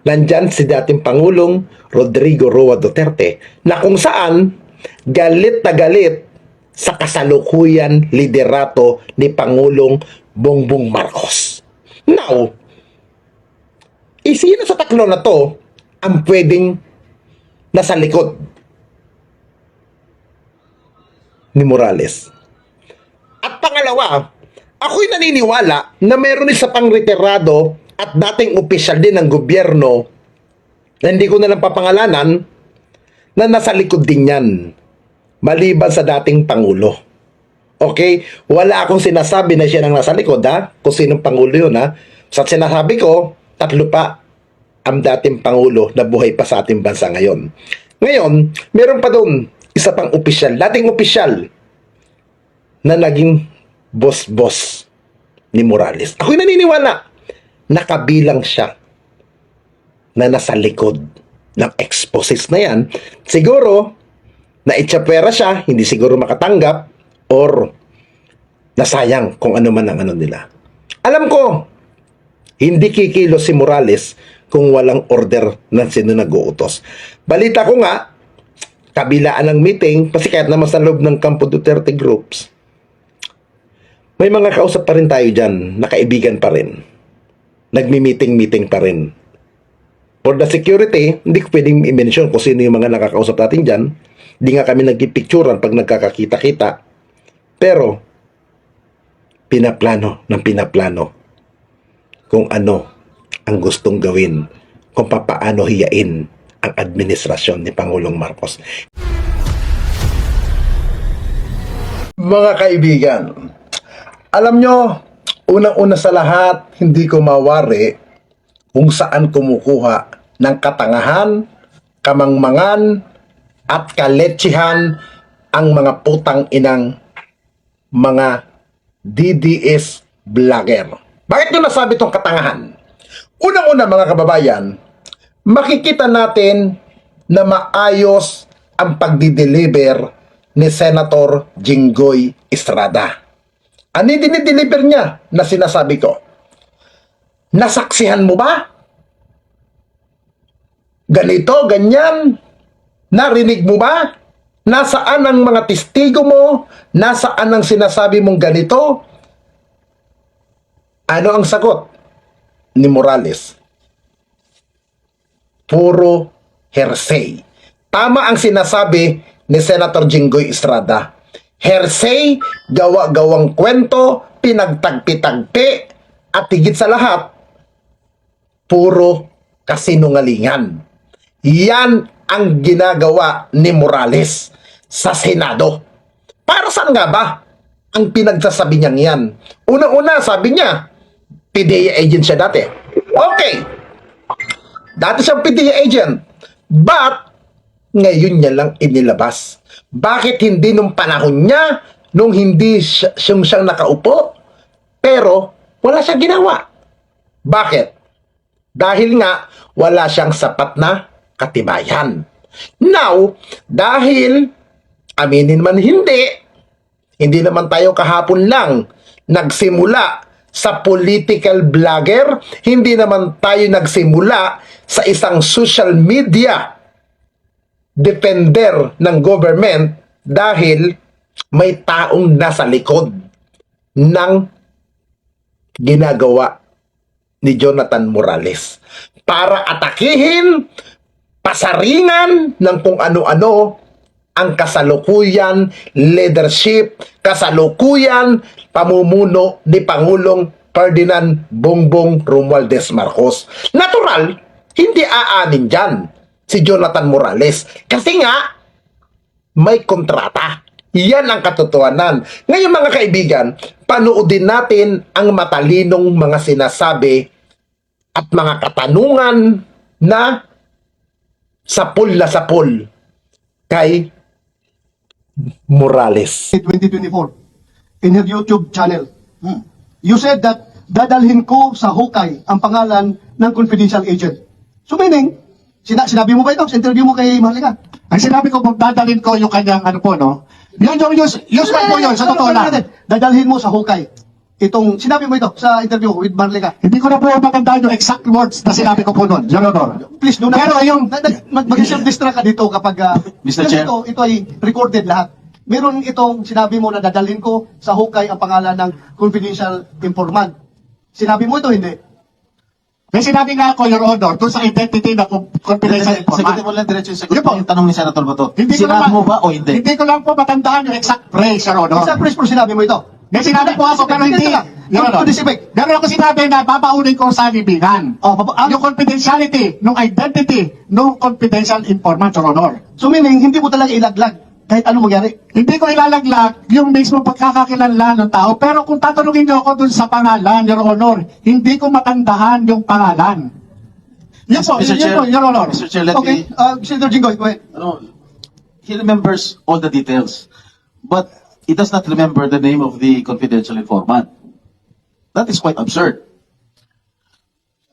Nandyan si dating Pangulong Rodrigo Roa Duterte na kung saan galit na galit sa kasalukuyan liderato ni Pangulong Bongbong Marcos. Now, sino sa tatlo na to ang pwedeng nasa likod ni Morales? At pangalawa, ako'y naniniwala na meron isa pang retirado at dating opisyal din ng gobyerno na hindi ko na lang papangalanan na nasa likod din yan, maliban sa dating Pangulo. Okay? Wala akong sinasabi na siya nang nasa likod, ha? Kung sinong Pangulo yun, ha? Sa sinasabi ko, tatlo pa ang dating Pangulo na buhay pa sa ating bansa ngayon. Ngayon, meron pa doon isa pang opisyal, dating opisyal na naging boss-boss ni Morales. Ako'y naniniwala na kabilang siya na nasa likod ng exposes na yan. Siguro, na itsapwera siya, hindi siguro makatanggap, or nasayang kung ano man ang ano nila. Alam ko, hindi kikilos si Morales kung walang order ng sino nag-uutos. Balita ko nga, kabilaan ng meeting, kasi kahit naman sa loob ng Campo Duterte groups, may mga kausap pa rin tayo dyan, nakaibigan pa rin. Nagmi-meeting-meeting pa rin. For the security, hindi ko pwedeng i-mention kung sino yung mga nakakausap natin dyan. Hindi nga kami nagpipicturan pag nagkakakita-kita. Pero, pinaplano ng pinaplano kung ano ang gustong gawin, kung papaano hiyain ang administrasyon ni Pangulong Marcos. Mga kaibigan, alam nyo, unang-una sa lahat, hindi ko mawari kung saan kumukuha ng katangahan, kamangmangan, at kaletsihan ang mga putang inang mga DDS vlogger. Bakit nyo nasabi itong katangahan? Unang-una mga kababayan, makikita natin na maayos ang pagdi-deliver ni Senator Jinggoy Estrada. Ano yung dinideliver niya na sinasabi ko? Nasaksihan mo ba? Ganito, ganyan. Narinig mo ba? Nasaan ang mga testigo mo? Nasaan ang sinasabi mong ganito? Ano ang sagot ni Morales? Puro hearsay. Tama ang sinasabi ni Senator Jinggoy Estrada. Hearsay, gawa-gawang kwento, pinagtagpi-tagpi, at higit sa lahat, puro kasinungalingan. Yan ang ginagawa ni Morales sa Senado. Para saan nga ba ang pinagsasabi niyang yan? Unang-una, sabi niya, PDEA agent siya dati. Okay. Dati siyang PDEA agent. But, ngayon niya lang inilabas. Bakit hindi nung panahon niya, nung hindi siyang nakaupo, pero wala siyang ginawa? Bakit? Dahil nga, wala siyang sapat na katibayan. Now, dahil, aminin man hindi naman tayo kahapon lang nagsimula sa political blogger, hindi naman tayo nagsimula sa isang social media defender ng government dahil may taong nasa likod ng ginagawa ni Jonathan Morales para atakihin, pasaringan ng kung ano-ano ang kasalukuyan leadership, kasalukuyan pamumuno ni Pangulong Ferdinand Bongbong Romualdez Marcos. Natural, hindi aanin dyan si Jonathan Morales. Kasi nga, may kontrata. Yan ang katotohanan. Ngayon mga kaibigan, panoodin natin ang matalinong mga sinasabi at mga katanungan na sapul na sapul kay Morales. 2024, in her YouTube channel, you said that dadalhin ko sa hukay ang pangalan ng confidential agent. So meaning, sinabi mo ba ito sa interview mo kay Marlica? Ang sinabi ko, dadalhin ko yung kanyang ano po, no? Yun, use man po yun, sa totoo lang. Dadalhin mo sa hukay. sinabi mo ito sa interview with Marlica. Hindi ko na po matandaan yung exact words na sinabi ko po noon, Your Honor. Please, do not. Pero yung- mag-self-distract ka dito kapag, Mr. kasi Chair. ito ay recorded lahat. Meron itong sinabi mo na dadalhin ko sa hukay ang pangalan ng confidential informant. Sinabi mo ito, hindi? May sinabi nga ako, Your Honor, doon sa identity na confidential Sagutin mo informant. lang diretso yung sagot Yun po. yung tanong ni Senator Bato. Hindi ko Sinabi naman- mo ba o hindi? Hindi ko lang po matandaan yung exact phrase, Your Honor. Sa press pro sinabi mo ito. May sinabi po ako, pero hindi. Your Honor, To this effect. meron ako sinabi na babaunin ko sa libingan. Yung confidentiality, nung identity, nung confidential informant, Your Honor. So meaning, hindi mo talaga ilaglag kahit ano mangyari. Hindi ko ilalaglag yung mismo pagkakakilanlan ng tao. Pero kung tatanungin niyo ako dun sa pangalan, Your Honor, hindi ko matandaan yung pangalan. Yan po, Mr. yun Chair, po, Your Honor. Mr. Chair, let Okay, me... Senator Jinggoy, go ahead. He remembers all the details, but he does not remember the name of the confidential informant. That is quite absurd.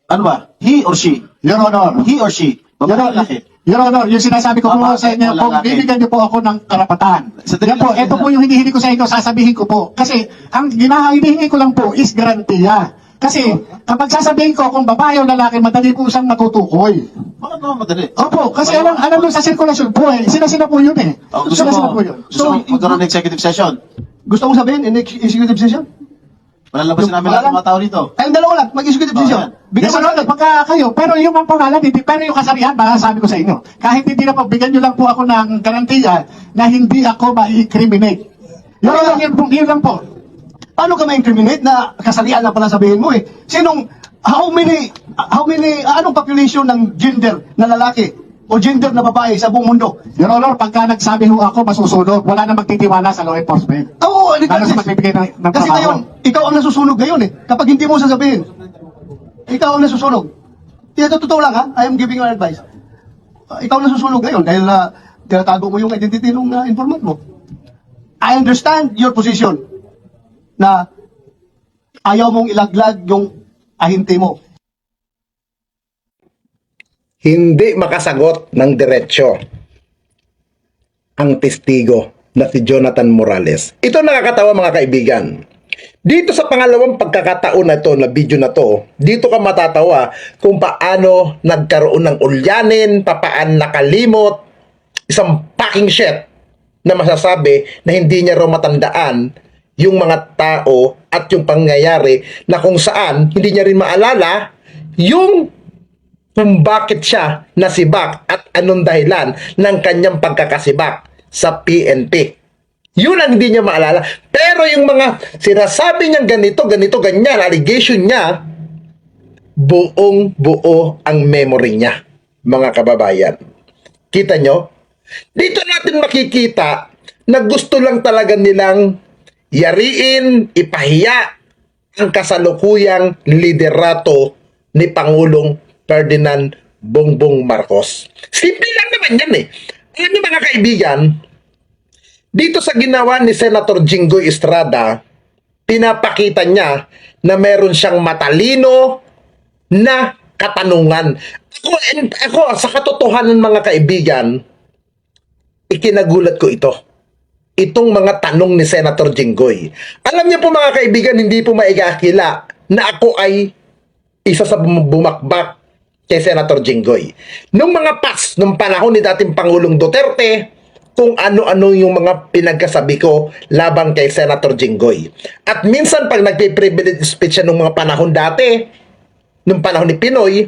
Ano ba? He or she? Your Honor. He or she? Your Babae, Honor, lalaki? Your Honor, yung sinasabi ko po Babae sa inyo, o kung lalaki? bibigyan niyo po ako ng karapatan. Sandali Yan po, lang, ito sandali po yung hinihingi ko sa inyo, sasabihin ko po. Kasi, ang hinihingi ko lang po is garantiya. Kasi, kapag sasabihin ko kung babae o lalaki, madali po siyang matutukoy. Bakit naman madali? Opo, kasi alam nyo sa sirkulasyon po eh, sila po yun eh. Oh, gusto Sila mo, po yun. gusto mo magkaroon ng executive session? Gusto mong sabihin, in executive session? Palalabasin namin lahat ng mga tao rito. Tayong dalawa lang, mag-executive Oh, session. yan. Bigyan Yes, mo Your Honor, pagka kayo, pero yung ang pangalan, hindi, pero yung kasarihan, sabi ko sa inyo, kahit hindi na po, bigyan nyo lang po ako ng garantiya na hindi ako ma-incriminate. Your Honor, yun lang po. Paano ka ma-incriminate na kasalian lang pala sabihin mo eh? Anong population ng gender na lalaki o gender na babae sa buong mundo? Your Honor, pagka nagsabi ho ako, masusunod, wala na magtitiwala sa law enforcement. Oo, Lalo sa magbibigay ng kasi trabaho. ngayon, ikaw ang nasusunog ngayon eh. Kapag hindi mo sasabihin, ikaw ang nasusunog. Ito totoo lang ha, I am giving you advice. Ikaw ang nasusunog ngayon dahil tinatago mo yung identity ng informant mo. I understand your position na ayaw mong ilaglag yung ahinte mo. Hindi makasagot ng diretsyo ang testigo na si Jonathan Morales. Ito nakakatawa mga kaibigan. Dito sa pangalawang pagkakataon na ito, na video na to, dito ka matatawa kung paano nagkaroon ng ulyanin, paano nakalimot, isang packing shit na masasabi na hindi niya raw matandaan yung mga tao at yung pangyayari na kung saan hindi niya rin maalala yung kung bakit siya nasibak at anong dahilan ng kanyang pagkakasibak sa PNP. Yun ang hindi niya maalala. Pero yung mga sinasabi niyang ganito, ganyan, allegation niya, buong buo ang memory niya, mga kababayan. Kita nyo? Dito natin makikita na gusto lang talaga nilang yariin, ipahiya ang kasalukuyang liderato ni Pangulong Ferdinand Bongbong Marcos. Simple lang naman yan eh. Alam niyo mga kaibigan, dito sa ginawa ni Senator Jinggoy Estrada, pinapakita niya na meron siyang matalino na katanungan. Ako sa katotohanan mga kaibigan, ikinagulat ko ito. Itong mga tanong ni Senator Jinggoy. Alam niyo po mga kaibigan, hindi po maigakila na ako ay isa sa bumakbak kay Senator Jinggoy. Nung mga nung panahon ni dating Pangulong Duterte, kung ano-ano yung mga pinagkasabi ko laban kay Senator Jinggoy. At minsan pag nagpe-privilege speech siya nung mga panahon dati, nung panahon ni Pinoy,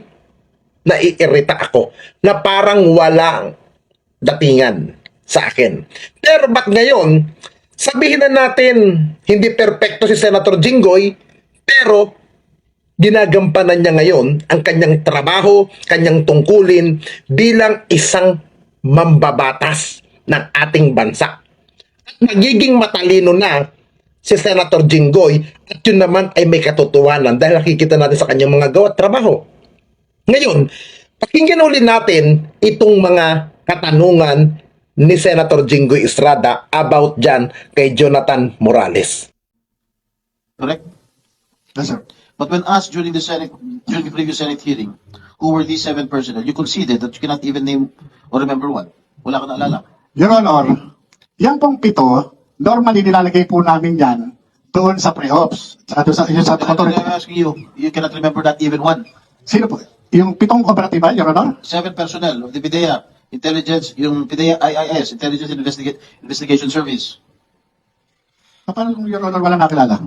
naiirita ako na parang walang datingan sa akin. Pero ba't ngayon, sabihin na natin, hindi perpekto si Senator Jinggoy, pero ginagampanan niya ngayon ang kanyang trabaho, kanyang tungkulin bilang isang mambabatas ng ating bansa. At magiging matalino na si Senator Jinggoy at yun naman ay may katotohanan dahil nakikita natin sa kanyang mga gawa at trabaho. Ngayon, pakinggan ulit natin itong mga katanungan ni Senator Jinggoy Estrada about dyan kay Jonathan Morales. Correct? Yes, sir. But when asked during the previous Senate hearing, who were these 7 personnel, you conceded that you cannot even name or remember one. Wala ka naalala. Your Honor, yan pong 7, normally nilalagay po namin yan doon sa pre-ops. Saka doon sa, yung sa authority. I'm asking you, you cannot remember that even one. Sino po? Yung 7 operatiba, Your Honor? 7 personnel of the PIDEA, Intelligence, yung PIDEA IIS, Intelligence and Investigation Service. Paano kung Your Honor wala nakilala?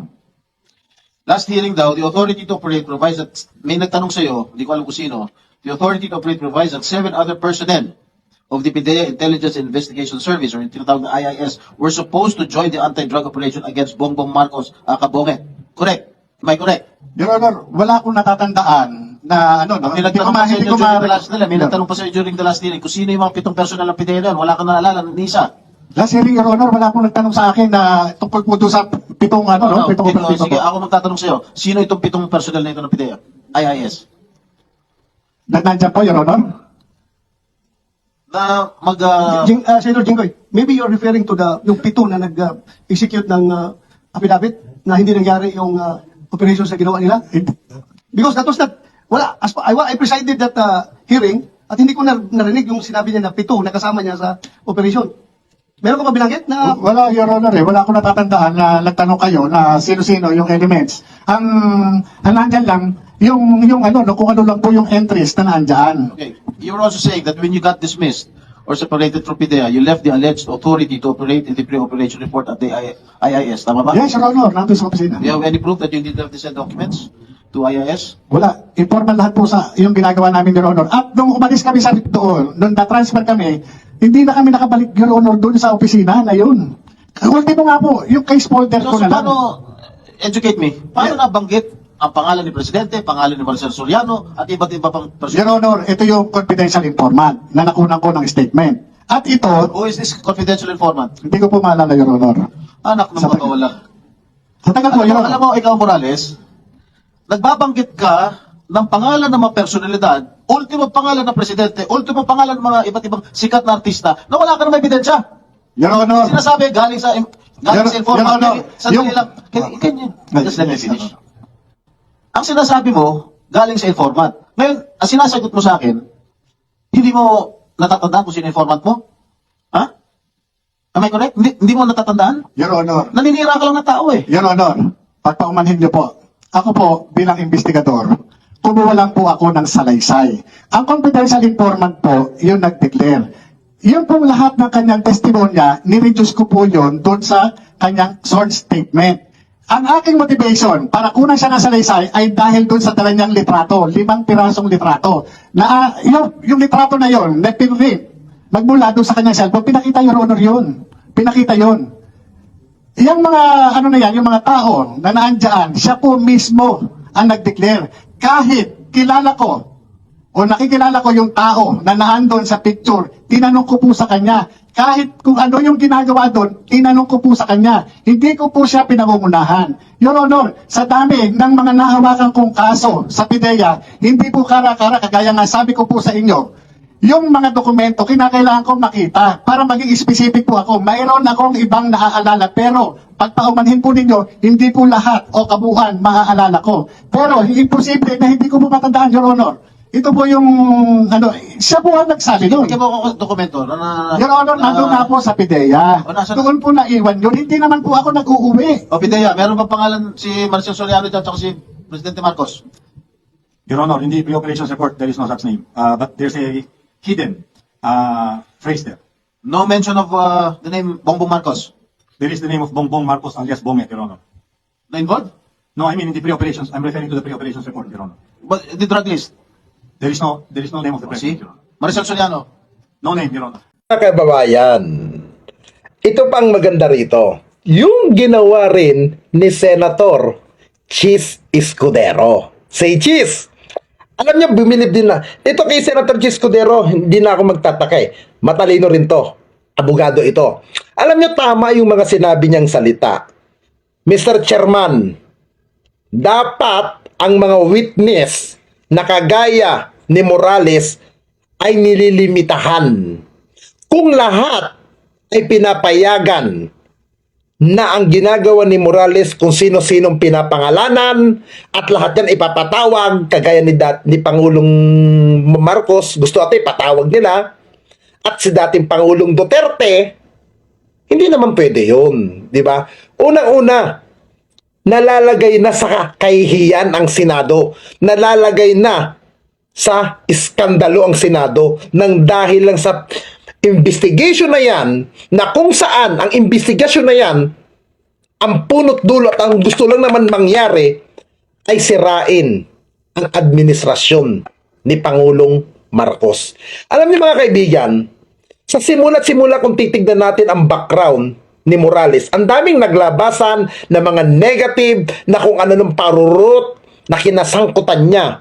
Last hearing daw, the authority to operate provides that, may nagtanong sa'yo, hindi ko alam kung sino, the authority to operate provides that 7 other personnel of the PIDEA Intelligence and Investigation Service, or yung tinatawag na IIS, were supposed to join the anti-drug operation against Bongbong Marcos, Kabonge. Correct? Am I correct? Your Honor, wala akong natatandaan na ano, no? May Hindi ko nagtanong pa sa hindi inyo ko during the last nila, may nagtanong pa sa inyo during the last hearing kung sino yung mga 7 personnel ng PIDEA doon, wala ka naalala, ni isa. Last hearing, Your Honor, wala akong nagtanong sa akin na tungkol po doon sa 7 ano, no? 7 operatiba Sige, po. ako magtatanong sa'yo, sino itong 7 personnel na ito ng PIDEA? IIS. Nandyan po, Your Honor? Na Senator Jinggoy, maybe you're referring to yung 7 na nag-execute ng affidavit na hindi nangyari yung operations na ginawa nila? Because that was not, wala, I presided that hearing at hindi ko narinig yung sinabi niya na 7 na kasama niya sa operation. Meron ka ba binanggit na Wala, Your Honor, eh. Wala akong natatandaan na nagtanong kayo na sino-sino yung elements. Ang nandyan lang, yung ano, no, kung ano lang po yung entries na nandyan. Okay. You were also saying that when you got dismissed or separated from PIDEA, you left the alleged authority to operate in the pre-operation report at the IIS. Tama ba? Yes, Your Honor, nandun sa opisina. Do you have any proof that you did have to send documents to IIS? Wala. Informal lahat po sa yung ginagawa namin, Your Honor. At nung umalis kami sa doon, nung na-transfer kami, hindi na kami nakabalik, Your Honor, doon sa opisina na yun. Ultimo nga po, yung case folder So, ko na lang. paano, educate me, paano nabanggit ang pangalan ni Presidente, pangalan ni Marcel Soriano, at iba't iba pang Your person? Honor, ito yung confidential informant na nakunan ko ng statement. At ito, Who is this confidential informant? hindi ko po maalala, Your Honor. Anak ng Sa- mga wala. Sa tagal po, Your Alam Honor. mo, ikaw Morales, nagbabanggit ka ng pangalan ng mga personalidad, ultimo pangalan ng Presidente, ultimo pangalan ng mga iba't ibang sikat na artista, na wala ka na may ebidensya. Your Honor. Sinasabi, galing sa Your informant. Honor, Sandali yung- lang. Can you just let me Yes, finish? Your Ang sinasabi mo, galing sa informant. Ngayon, ang sinasagot mo sa akin, hindi mo natatandaan kung sino yung informant mo? Ha? Am I correct? Hindi mo natatandaan? Your Honor. Naninira ka lang ng tao eh. Your Honor, pagpaumanhin niyo po, ako po bilang investigador, kumuha lang po ako ng salaysay. Ang confidential informant po, yung nag-declare. Yun pong lahat ng kanyang testimonya, nireduce ko po yun doon sa kanyang sworn statement. Ang aking motivation para kunan siya ng salaysay ay dahil doon sa dala niyang litrato, 5 pirasong litrato. Na, yung litrato na yun, nag-print, magmula doon sa kanyang cellphone, pinakita Your Honor yun. Pinakita yun. Yung mga, ano na yan, yung mga tao na naandyan, siya po mismo ang nag-declare. Kahit kilala ko, o nakikilala ko yung tao na naandun sa picture, tinanong ko po sa kanya. Kahit kung ano yung ginagawa doon, tinanong ko po sa kanya. Hindi ko po siya pinangungunahan. Your Honor, sa dami ng mga nahawakan kong kaso sa PIDEA, hindi po kara-kara, kagaya nga sabi ko po sa inyo, yung mga dokumento, kinakailangan kong makita para maging specific po ako. Mayroon akong ibang naaalala, pero pagpaumanhin po ninyo, hindi po lahat o kabuuan maaalala ko. Pero imposible na hindi ko po matandaan, Your Honor. Ito po yung, ano, siya po ang nagsabi doon. Bigyan mo ako ng dokumento na... Your Honor, nandun na po sa PIDEA. O, nasa- Doon po naiwan yun. Hindi naman po ako nag-uuwi. O, Pidea, meron ba pangalan si Marcel Soriano dyan at si Presidente Marcos? Your Honor, in the pre-operations report, there is no such name. But there's a hidden phrase there. No mention of the name Bongbong Marcos. There is the name of Bongbong Marcos alias Bonget, Your Honor. Na involved? No, I mean in the pre-operations. I'm referring to the pre-operations report, Your Honor. But the drug list? There is no name of the See? president, Your Honor. Marcel Soriano? No name, Your Honor. Mga kababayan, ito pang maganda rito. Yung ginawa rin ni Senator Chis Escudero. Say Chis! Alam niyo, bumilib din na. Ito kay Senator Chis Escudero, hindi na ako magtataka eh. Matalino rin to. Abogado ito. Alam niyo, tama yung mga sinabi niyang salita. Mr. Chairman, dapat ang mga witness na kagaya ni Morales ay nililimitahan. Kung lahat ay pinapayagan na ang ginagawa ni Morales kung sino-sinong pinapangalanan at lahat yan ipapatawag kagaya ni Pangulong Marcos, gusto ate ipatawag nila, at si dating Pangulong Duterte, hindi naman pwede yun, di ba? Unang-una, nalalagay na sa kahihiyan ang Senado, nalalagay na sa iskandalo ang Senado nang dahil lang sa investigation na yan, na kung saan ang investigasyon na yan, ang punot dulo at ang gusto lang naman mangyari ay sirain ang administrasyon ni Pangulong Marcos. Alam niyo mga kaibigan, sa simula't-simula kung titignan natin ang background ni Morales, ang daming naglabasan na mga negative na kung ano ng parurot na kinasangkutan niya.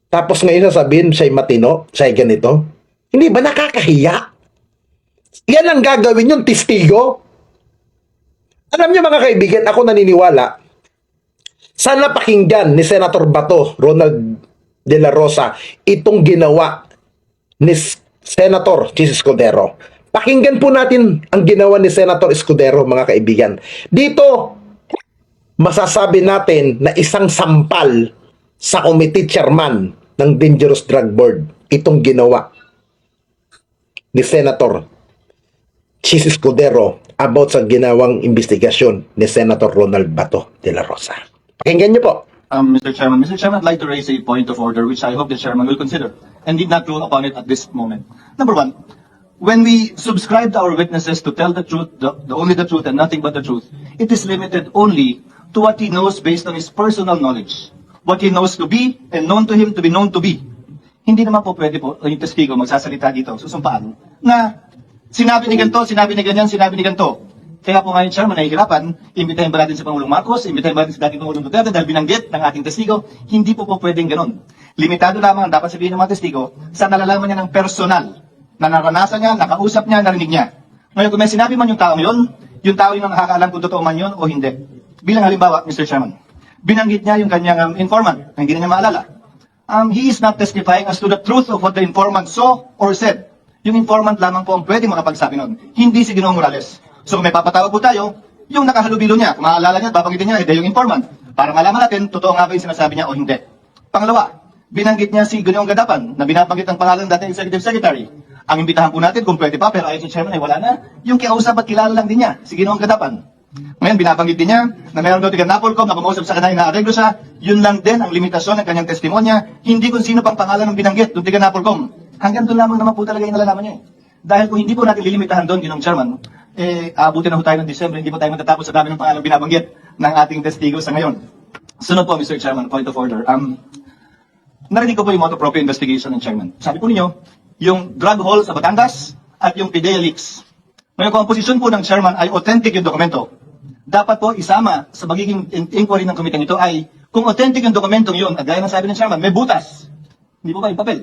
Tapos ngayon sasabihin siya'y matino, siya'y ganito. Hindi ba nakakahiya? Yan ang gagawin yung testigo. Alam niyo mga kaibigan, ako naniniwala, sana pakinggan ni Senator Bato, Ronald De La Rosa, itong ginawa ni Senator Chis Escudero. Pakinggan po natin ang ginawa ni Senator Escudero, mga kaibigan. Dito, masasabi natin na isang sampal sa committee chairman ng Dangerous Drug Board itong ginawa ni Senator Chis Escudero about sa ginawang investigasyon ni Senator Ronald Bato de la Rosa. Pakinggan niyo po. Mr. Chairman, I'd like to raise a point of order which I hope the Chairman will consider and did not rule upon it at this moment. Number one, when we subscribe to our witnesses to tell the truth, only the truth and nothing but the truth, it is limited only to what he knows based on his personal knowledge. What he knows to be and known to him to be known to be. Hindi naman po pwede po yung testigo magsasalita dito, susumpaan, na sinabi ni ganito, sinabi ni ganyan, sinabi ni ganito. Kaya po ngayon, Chairman, nahihirapan, imbitahin ba natin si Pangulong Marcos, imbitahin ba natin si dating Pangulong Duterte dahil binanggit ng ating testigo, hindi po pwedeng ganun. Limitado lamang ang dapat sabihin ng mga testigo sa nalalaman niya ng personal, na naranasan niya, nakausap niya, narinig niya. Ngayon, kung may sinabi man yung taong yun, yung tao yung nakakaalam kung totoo man yun o hindi. Bilang halimbawa, Mr. Chairman, binanggit niya yung kanyang informant na hindi na niya maalala. He is not testifying as to the truth of what the informant saw or said. Yung informant lamang po ang pwede makapagsabi nun, hindi si Ginoong Morales. So kung may papatawag po tayo, yung nakahalubilo niya, kung maalala niya, babanggitin niya, yung informant, para malaman natin, totoo nga ba yung sinasabi niya o hindi. Pangalawa, binanggit niya si Ginoong Gadapan, na binabanggit ang pangalan ng dating Executive Secretary. Ang imbitahan po natin, kung pwede pa, pero ayon si Chairman ay wala na, yung kiausap at kilala lang din niya, si Ginoong Gadapan. Ngayon, binabanggit din niya na mayroon daw tiga Napolcom na kumausap sa kanya na areglo siya, yun lang din ang limitasyon ng kanyang testimonya, hindi kung sino pang pangalan ng binanggit doon tiga Napolcom. Hanggang doon lamang naman po talaga yung nalalaman niya. Dahil kung hindi po natin lilimitahan doon, Ginoong Chairman, abutin na po tayo ng December, hindi po tayo matatapos sa dami ng pangalang binabanggit ng ating testigo sa ngayon. Sunod po, Mr. Chairman, point of order. Narinig ko po yung motu proprio investigation ng Chairman. Sabi po ninyo, yung drug haul sa Batangas at yung PIDEA leaks. Ngayon, kung ang posisyon po ng Chairman ay authentic yung dokumento, dapat po isama sa magiging inquiry ng komite nito ay kung authentic yung dokumentong yun, at gaya ng sabi ng Chairman, may butas. Hindi po ba yung papel?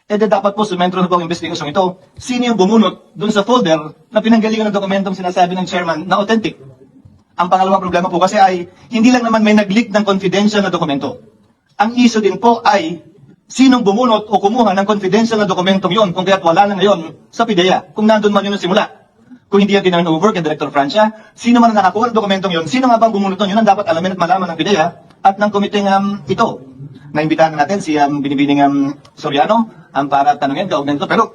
Dapat po sumentro na po ang investigasyon ito. Sino yung bumunot dun sa folder na pinanggalingan ng dokumentong sinasabi ng Chairman na authentic? Ang pangalawang problema po kasi ay hindi lang naman may nag-leak ng confidential na dokumento. Ang issue din po ay sinong bumunot o kumuha ng confidential na dokumentong yun kung kaya't wala na ngayon sa PIDEA kung nandun man yun ng simula. Kung hindi yan tinanong over kay Director Francia, sino man ang nakakuha ng dokumentong yun, sino nga bang bumunot nun, yun ang dapat alamin at malaman ng PIDEA at ng komiteng ito. Naimbitahan natin si Binibining Soriano para tanungin kaugnay nito. Pero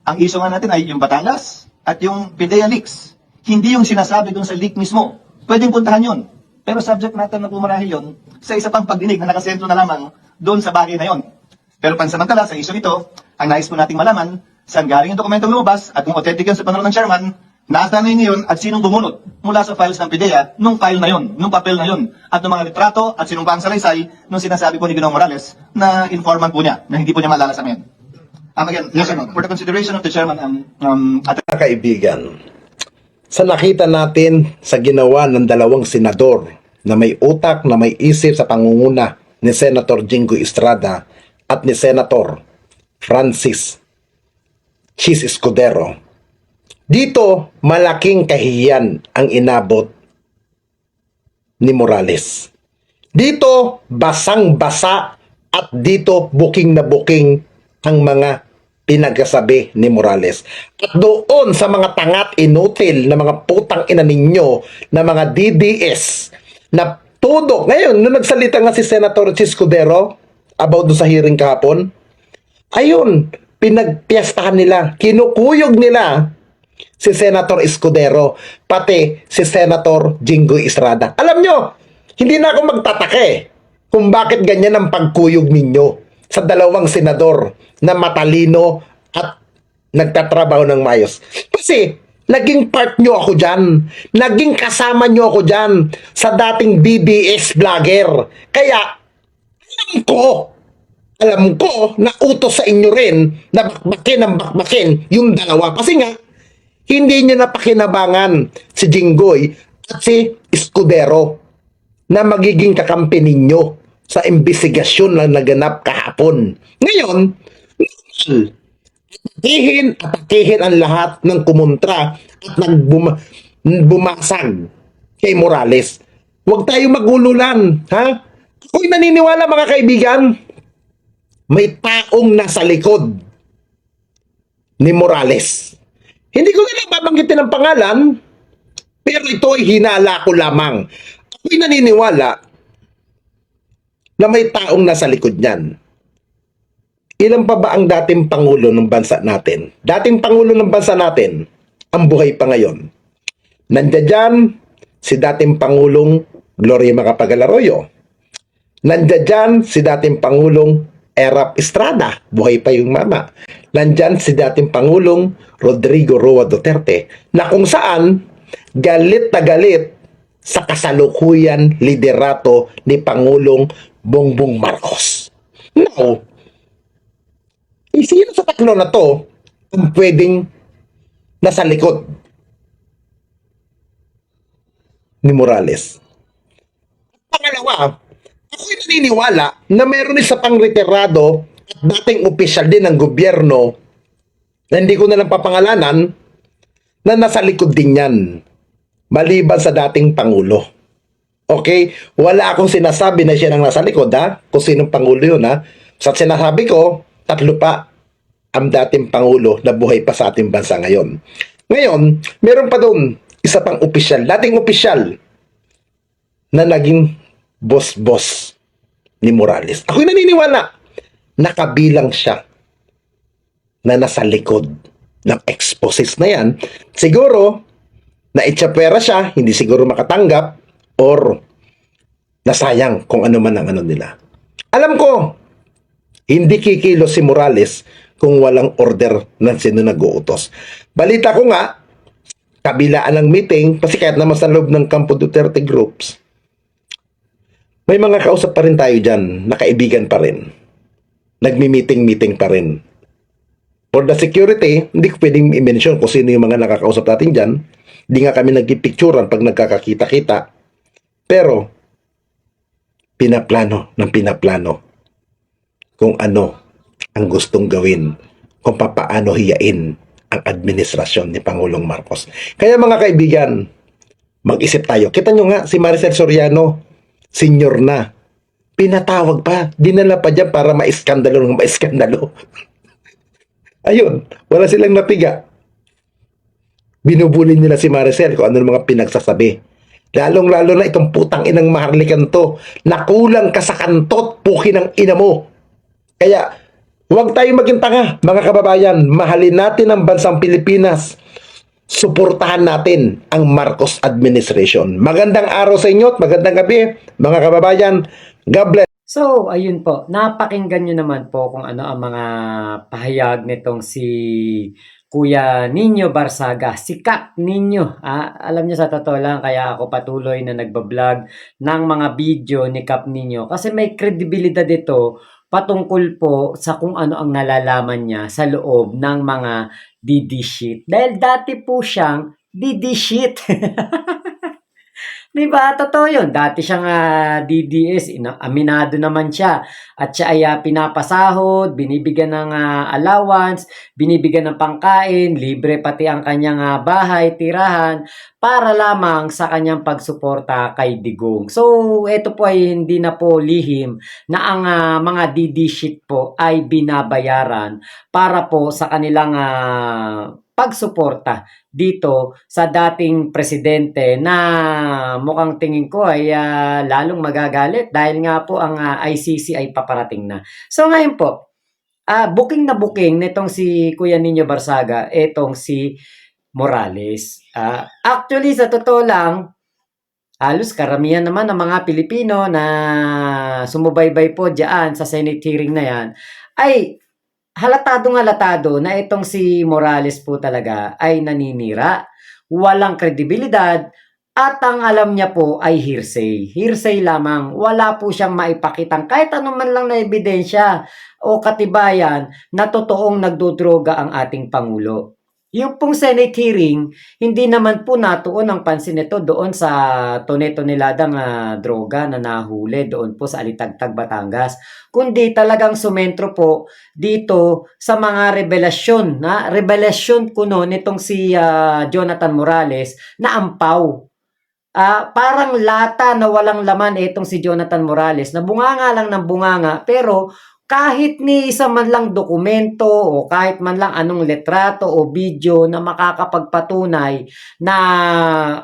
ang issue nga natin ay yung Batangas at yung PIDEA leaks. Hindi yung sinasabi dun sa leak mismo. Pwedeng puntahan yun. Pero subject matter na pumarahi yun sa isa pang pagdinig na nakasentro na lamang doon sa bagay na yun. Pero pansamantala sa issue nito, ang nais po nating malaman saan galing yung dokumentong lumabas at kung authentic yun sa panahon ng Chairman, nasaan na yun at sinong bumunot mula sa files ng PIDEA nung file na yun, nung papel na yun, at nung mga litrato at sinumpang salaysay nung sinasabi po ni Ginoong Morales na informant po niya, na hindi po niya maalala sa ngayon. Again, yes, sir, for the consideration of the Chairman, Mga kaibigan, sa nakita natin sa ginawa ng dalawang senador na may utak na may isip sa pangunguna ni Senator Jingo Estrada at ni Senator Francis Chis Escudero, dito malaking kahiyan ang inabot ni Morales. Dito basang-basa at dito buking na buking ang mga pinagsasabi ni Morales. At doon sa mga tangat inutil na mga putang ina ninyo na mga DDS na tudok. Ngayon, nung nagsalita nga si Senator Chis Escudero about doon sa hearing kahapon, ayun, pinagpiestahan nila, kinukuyog nila si Senator Escudero, pati si Senator Jinggoy Estrada. Alam nyo, hindi na ako magtataka kung bakit ganyan ang pagkuyog ninyo sa dalawang senador na matalino at nagtatrabaho ng mayos. Kasi, naging part nyo ako dyan. Naging kasama nyo ako dyan sa dating BBS vlogger. Kaya, alam ko na utos sa inyo rin na bakbakin yung dalawa. Kasi nga, hindi nyo napakinabangan si Jinggoy at si Escudero na magiging kakampi ninyo sa investigasyon na naganap kahapon. Ngayon, atakihin ang lahat ng kumontra at bumasag kay Morales. Huwag tayo magululan, ha? Ako'y naniniwala mga kaibigan, may taong nasa likod ni Morales. Hindi ko na lang babanggitin ang pangalan, pero ito ay hinala ko lamang. Ako'y naniniwala na may taong nasa likod niyan. Ilan pa ba ang dating Pangulo ng bansa natin? Dating Pangulo ng bansa natin, ang buhay pa ngayon. Nandiyan dyan si dating Pangulong Gloria Macapagal Arroyo. Nandiyan dyan si dating Pangulong Erap Estrada, buhay pa yung mama. Nandiyan si dating Pangulong Rodrigo Roa Duterte, na kung saan galit na galit sa kasalukuyan liderato ni Pangulong Bongbong Marcos. Now, sino sa tatlo na to ang pwedeng nasa likod ni Morales? Pangalawa, ako'y naniniwala na meron isa pang retirado at dating opisyal din ng gobyerno na hindi ko na lang papangalanan na nasa likod din yan, maliban sa dating Pangulo. Okay? Wala akong sinasabi na siya nang nasa likod, ha? Kung sinong Pangulo yun, ha? Sa sinasabi ko, tatlo pa ang dating Pangulo na buhay pa sa ating bansa ngayon. Ngayon, meron pa doon isa pang opisyal, dating opisyal na naging boss-boss ni Morales. Ako'y naniniwala na kabilang siya na nasa likod ng exposes na yan. Siguro, na itsapwera siya, hindi siguro makatanggap, or nasayang kung ano man ang ano nila. Alam ko, hindi kikilos si Morales kung walang order ng sino nag-uutos. Balita ko nga, kabilaan ng meeting, kasi kahit naman sa loob ng Campo Duterte groups, may mga kausap pa rin tayo dyan, nakaibigan pa rin. Nagmi-meeting pa rin. For the security, hindi ko pwedeng i-mention kung sino yung mga nakakausap natin dyan. Hindi nga kami nagpipicturan pag nagkakakita-kita. Pero, pinaplano kung ano ang gustong gawin, kung papaano hiyain ang administrasyon ni Pangulong Marcos. Kaya mga kaibigan, mag-isip tayo. Kita nyo nga, si Maricel Soriano, senior na. Pinatawag pa, dinala pa dyan para maiskandalo ng maiskandalo. Ayun, wala silang napiga. Binubulin nila si Maricel kung ano mga pinagsasabi. Lalong-lalo na itong putang inang maharlikan to, nakulang ka sa kantot, puki ng ina mo. Kaya, huwag tayong maging tanga, mga kababayan. Mahalin natin ang bansang Pilipinas. Suportahan natin ang Marcos administration. Magandang araw sa inyo at magandang gabi, mga kababayan. God bless. So, ayun po. Napakinggan nyo naman po kung ano ang mga pahayag nitong si Kuya Nino Barsaga, si Kap Nino. Alam niyo sa totoo lang, kaya ako patuloy na nagbablog ng mga video ni Kap Nino. Kasi may kredibilidad ito patungkol po sa kung ano ang nalalaman niya sa loob ng mga DD sheet. Dahil dati po siyang DD sheet. Diba? Totoo yun. Dati siyang DDS. Aminado naman siya. At siya ay pinapasahod, binibigyan ng allowance, binibigyan ng pangkain, libre pati ang kanyang bahay, tirahan, para lamang sa kanyang pagsuporta kay Digong. So, ito po ay hindi na po lihim na ang mga DD sheet po ay binabayaran para po sa kanilang pagsuporta dito sa dating presidente na mukhang tingin ko ay lalong magagalit dahil nga po ang ICC ay paparating na. So ngayon po, booking na booking nitong si Kuya Nino Barsaga, etong si Morales. Actually, sa totoo lang, halos karamihan naman ng mga Pilipino na sumubaybay po diyan sa Senate hearing na yan, ay halatado na itong si Morales po talaga ay naninira, walang kredibilidad, at ang alam niya po ay hearsay. Hearsay lamang, wala po siyang maipakitang kahit anuman lang na ebidensya o katibayan na totoong nagdodroga ang ating Pangulo. Yung pong Senate hearing, hindi naman po natuon ang pansin nito doon sa tone-toneladang droga na nahuli doon po sa Alitagtag, Batangas. Kundi talagang sumentro po dito sa mga revelasyon kuno nitong si Jonathan Morales na ampaw. Parang lata na walang laman itong si Jonathan Morales na bunganga lang ng bunganga, pero kahit ni isa man lang dokumento o kahit man lang anong letrato o video na makakapagpatunay na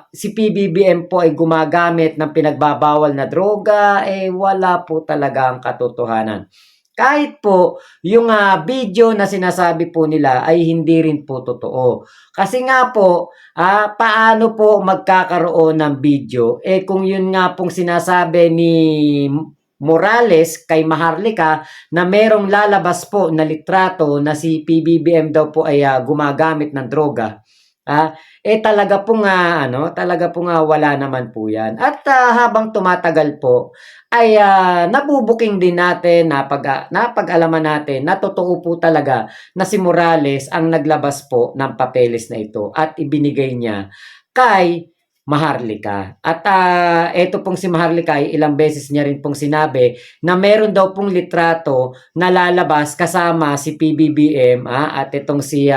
si PBBM po ay gumagamit ng pinagbabawal na droga, wala po talaga ang katotohanan. Kahit po yung video na sinasabi po nila ay hindi rin po totoo. Kasi nga po, paano po magkakaroon ng video? Kung yun nga pong sinasabi ni Morales kay Maharlika na merong lalabas po na litrato na si PBBM daw po ay gumagamit ng droga. Talaga pong wala naman po yan. At habang tumatagal po ay nabubuking din natin, napag-alaman natin na totoo po talaga na si Morales ang naglabas po ng papeles na ito at ibinigay niya kay Maharlika. At eto pong si Maharlika ay ilang beses niya rin pong sinabi na meron daw pong litrato na lalabas kasama si PBBM at itong si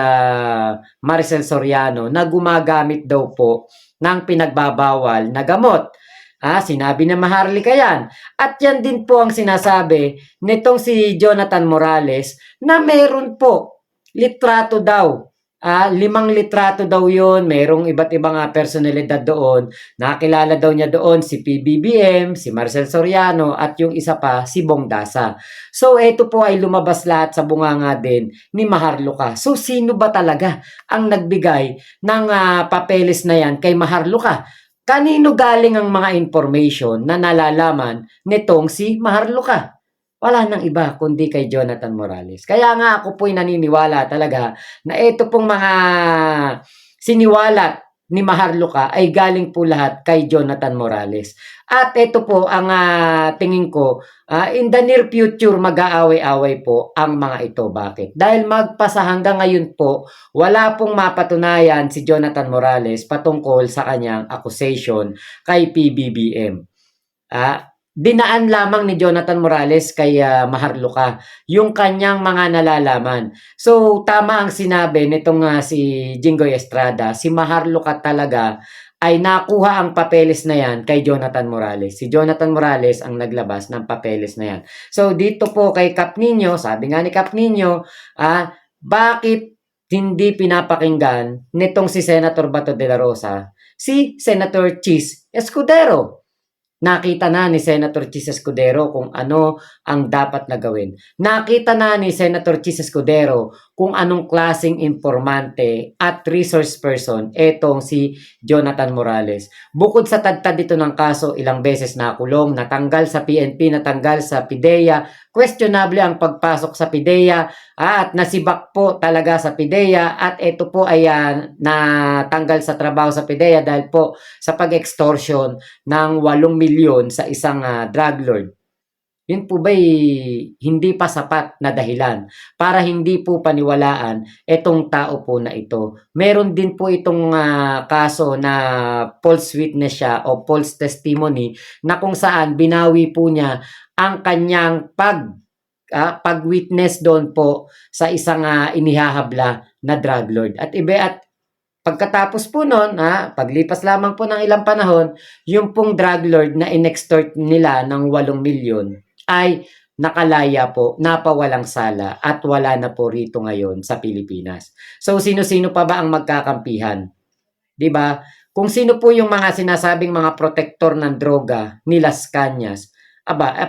Maricel Soriano na gumagamit daw po ng pinagbabawal na gamot. Sinabi na Maharlika yan. At yan din po ang sinasabi nitong si Jonathan Morales na meron po litrato daw. 5 litrato daw yun, merong iba't ibang personalidad doon. Nakilala daw niya doon si PBBM, si Maricel Soriano, at yung isa pa, si Bong Dasa. So, ito po ay lumabas lahat sa bunganga din ni Maharlika. So, sino ba talaga ang nagbigay ng papeles na yan kay Maharlika? Kanino galing ang mga information na nalalaman nitong si Maharlika? Wala nang iba kundi kay Jonathan Morales. Kaya nga ako po'y naniniwala talaga na ito pong mga siniwalat ni Maharlika ay galing po lahat kay Jonathan Morales. At ito po ang tingin ko, in the near future mag-aaway-away po ang mga ito. Bakit? Dahil magpasa hanggang ngayon po, wala pong mapatunayan si Jonathan Morales patungkol sa kanyang accusation kay PBBM. Dinaan lamang ni Jonathan Morales kay Maharlika yung kanyang mga nalalaman. So, tama ang sinabi nitong si Jinggoy Estrada, si Maharlika talaga ay nakuha ang papeles na yan kay Jonathan Morales. Si Jonathan Morales ang naglabas ng papeles na yan. So, dito po kay Kap Nino, sabi nga ni Kap Nino, bakit hindi pinapakinggan nitong si Senator Bato de la Rosa, si Senator Chis Escudero? Nakita na ni Senator Chis Escudero kung ano ang dapat na gawin. Nakita na ni Senator Chis Escudero kung anong klaseng informante at resource person etong si Jonathan Morales. Bukod sa tadtad dito ng kaso, ilang beses nakulong, natanggal sa PNP, natanggal sa PIDEA, questionable ang pagpasok sa PIDEA at nasibak po talaga sa PIDEA at ito po ay natanggal sa trabaho sa PIDEA dahil po sa pag-extortion ng 8 milyon sa isang drug lord. Yun po ba'y hindi pa sapat na dahilan para hindi po paniwalaan itong tao po na ito? Meron din po itong kaso na false witness siya o false testimony na kung saan binawi po niya ang kanyang pag-witness doon po sa isang inihahabla na drug lord. At pagkatapos po noon, paglipas lamang po ng ilang panahon, yung pong drug lord na inextort nila ng 8 milyon ay nakalaya po, napawalang sala at wala na po rito ngayon sa Pilipinas. So sino-sino pa ba ang magkakampihan? 'Di ba? Kung sino po yung mga sinasabing mga protektor ng droga ni Las Cañas,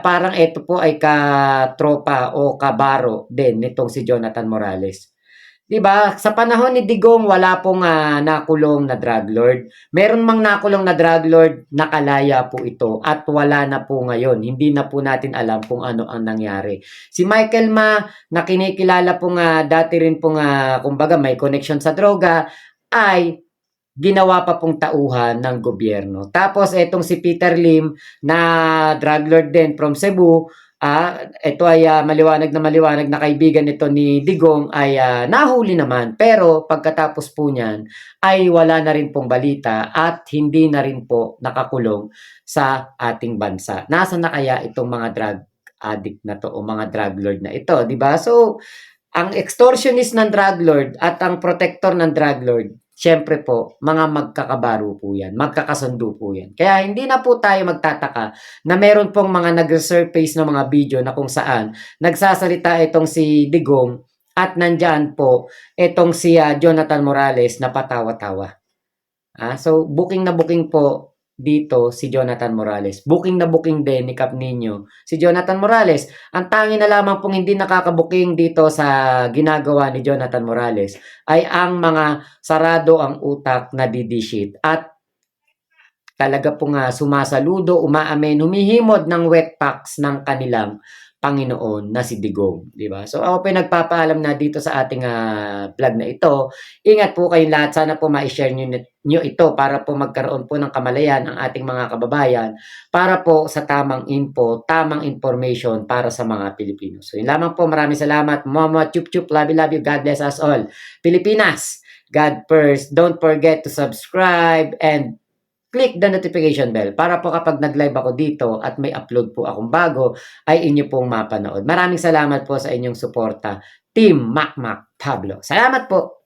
parang ito po ay katropa o kabaro din nitong si Jonathan Morales. 'Di ba? Sa panahon ni Digong wala pong nakulong na drug lord. Meron mang nakulong na drug lord, nakalaya po ito at wala na po ngayon. Hindi na po natin alam kung ano ang nangyari. Si Michael Ma, na kinikilala po dati rin po kumbaga may connection sa droga, ay ginawa pa pong tauhan ng gobyerno. Tapos etong si Peter Lim na drug lord din from Cebu, ito ay maliwanag na kaibigan nito ni Digong ay nahuli naman, pero pagkatapos po niyan ay wala na rin pong balita at hindi na rin po nakakulong sa ating bansa. Nasaan na kaya itong mga drug addict na to o mga drug lord na ito, 'di ba? So ang extortionist ng drug lord at ang protector ng drug lord, syempre po, mga magkakabaro po yan, magkakasundo po yan. Kaya hindi na po tayo magtataka na meron pong mga nag-resurface na mga video na kung saan nagsasalita itong si Digong at nandyan po itong si Jonathan Morales na patawa-tawa. So, booking na booking po dito si Jonathan Morales. Booking na booking din ni Cap Nino si Jonathan Morales. Ang tangi na lamang pong hindi nakakabuking dito sa ginagawa ni Jonathan Morales ay ang mga sarado ang utak na didishit at talaga pong sumasaludo, umaamen, humihimod ng wet packs ng kanilang Panginoon na si Digong, di ba? So ako pinagpapaalam na dito sa ating vlog na ito. Ingat po kayong lahat. Sana po ma-share nyo ito para po magkaroon po ng kamalayan ang ating mga kababayan para po sa tamang info, tamang information para sa mga Pilipino. So yun lamang po. Maraming salamat. Mama, chup chup, love you. God bless us all. Pilipinas, God first. Don't forget to subscribe and click the notification bell para po kapag nag-live ako dito at may upload po akong bago ay inyo pong mapanood. Maraming salamat po sa inyong suporta. Team Macmac Pablo. Salamat po!